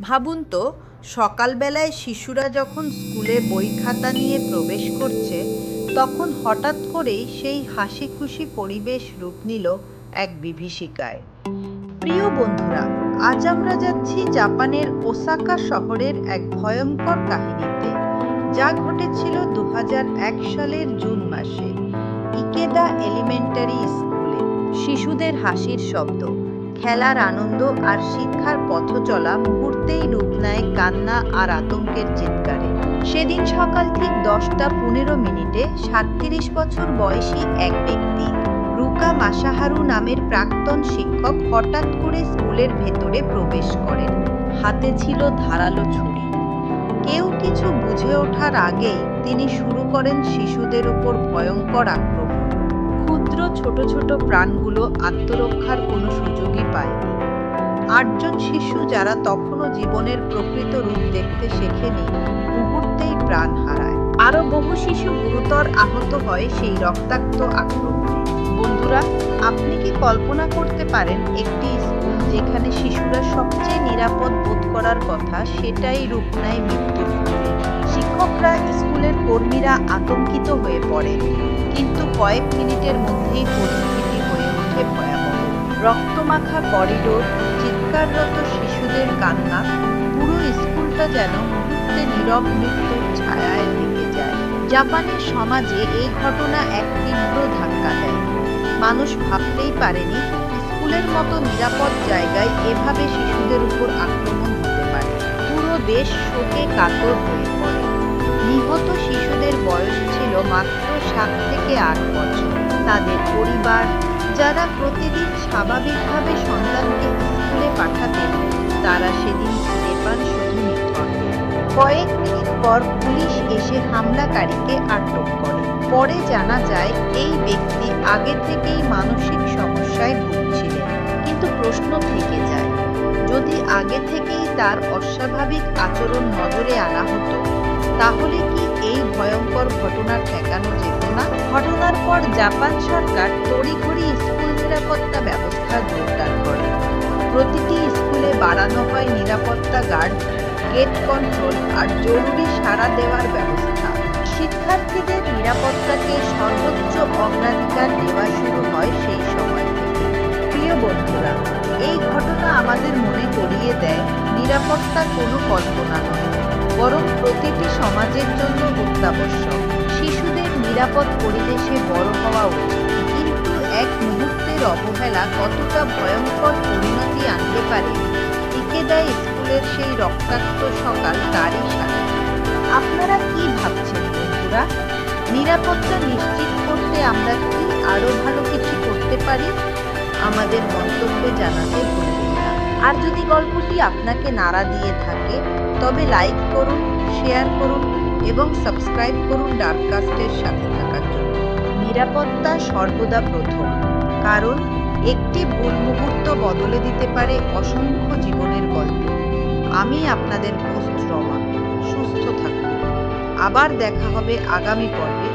ভাবুন তো, সকালবেলায় শিশুরা যখন স্কুলে বই খাতা নিয়ে প্রবেশ করছে, তখন হঠাৎ করেই সেই হাসি খুশি পরিবেশ রূপ নিল এক বিভীষিকায়। প্রিয় বন্ধুরা, আজ আমরা যাচ্ছি জাপানের ওসাকা শহরের এক ভয়ঙ্কর কাহিনীতে, যা ঘটেছিল ২০০১ সালের জুন মাসে ইকেদা এলিমেন্টারি স্কুলে। শিশুদের হাসির শব্দ, খেলার আনন্দ আর শিক্ষার পথচলা মুহূর্তেই রূপ নেয় কান্না আর আতঙ্কের চিৎকারে। সেদিন সকাল ঠিক 10টা 15 মিনিটে 37 বছর বয়সী এক ব্যক্তি, রুকা মাসাহারু নামের প্রাক্তন শিক্ষক, হঠাৎ করে স্কুলের ভেতরে প্রবেশ করেন। হাতে ছিল ধারালো ছুরি। কেউ কিছু বুঝে ওঠার আগেই তিনি শুরু করেন শিশুদের উপর ভয়ঙ্কর আক্রমণ। ক্ষুদ্র ছোট ছোট প্রাণগুলো আত্মরক্ষার কোনো সুযোগই পায়নি। 8জন শিশু, যারা তখনও জীবনের প্রকৃত রূপ দেখতে শেখেনি, মুহূর্তেই প্রাণ হারায়। আরো বহু শিশু গুরুতর আহত হয় সেই রক্তাক্ত আক্রমণে। বন্ধুরা, আপনি কি কল্পনা করতে পারেন একটি স্কুল যেখানে শিশুরা সবচেয়ে নিরাপদ বোধ করার কথা, সেটাই রূপ নেয় মৃত্যুর ফুলে? শিক্ষকরা, স্কুলের কর্মীরা আতঙ্কিত হয়ে পড়ে, কিন্তু কয়েক মিনিটের মধ্যেই পরিস্থিতি হয়ে ওঠে ভয়াবহ। রক্তমাখা করিডোর, চিৎকাররত শিশুদের কান্না, পুরো স্কুলটা যেন মুহূর্তে নীরব মৃত্যুর ছায়ায় ঢেকে যায়। জাপানের সমাজে এই ঘটনা এক তীব্র ধাক্কা দেয়। মানুষ ভাবতেই পারেনি স্কুলের মতো নিরাপদ জায়গায় এভাবে শিশুদের উপর আক্রমণ হতে পারে। পুরো দেশ শোকে কাতর হয়ে পড়ে। নিহত শিশুদের বয়স ছিল মাত্র 7 থেকে 8 বছর। তাদের পরিবার, যারা প্রতিদিন স্বাভাবিকভাবে সন্তানকে স্কুলে পাঠাতেন, তারা সেদিন ফিরে পান শুধু নিথর। কয়েক মিনিট পর পুলিশ এসে হামলাকারীকে আটক করে। পরে জানা যায় এই ব্যক্তি আগে থেকেই মানসিক সমস্যায় ভুগছিলেন। কিন্তু প্রশ্ন থেকে যায়, যদি আগে থেকেই তার অস্বাভাবিক আচরণ নজরে আনা হতো, তাহলে কি এই ভয়ঙ্কর ঘটনা ঠেকানো যেত না? ঘটনার পর জাপান সরকার তড়িঘড়ি স্কুল নিরাপত্তা ব্যবস্থা জোরদার করে। প্রতিটি স্কুলে বাড়ানো হয় নিরাপত্তা গার্ড, গেট কন্ট্রোল আর জরুরি সাড়া দেওয়ার ব্যবস্থা। শিক্ষার্থীদের নিরাপত্তাকে সর্বোচ্চ অগ্রাধিকার দেওয়া শুরু হয় সেই সময় থেকে। প্রিয় বন্ধুরা, এই ঘটনা আমাদের মনে করিয়ে দেয়, নিরাপত্তা কোনো কল্পনা নয়, বরং প্রতিটি সমাজের জন্য অত্যাবশ্যক। শিশুদের নিরাপদ পরিবেশে বড় হওয়া উচিত, কিন্তু এক মুহূর্তের অবহেলা কতটা ভয়ঙ্কর পরিণতি আনতে পারে, ইকেদা স্কুলের সেই রক্তাক্ত সকাল তারই সাথে। আপনারা কি ভাবছেন বন্ধুরা? নিরাপত্তা নিশ্চিত করতে আমরা কি আরো ভালো কিছু করতে পারি? আমাদের মন্তব্যে জানাতে ভুলবেন না। আর যদি গল্পটি আপনাকে নাড়া দিয়ে থাকে, তবে লাইক করুন, শেয়ার করুন এবং সাবস্ক্রাইব করুন ডার্ককাস্টের সাথে থাকার জন্য। নিরাপত্তা সর্বদা প্রথম, কারণ একটি ভুল মুহূর্ত বদলে দিতে পারে অসংখ্য জীবনের গল্প। আমি আপনাদের হোস্ট রমা। সুস্থ থাকুন। আবার দেখা হবে আগামী পর্বে।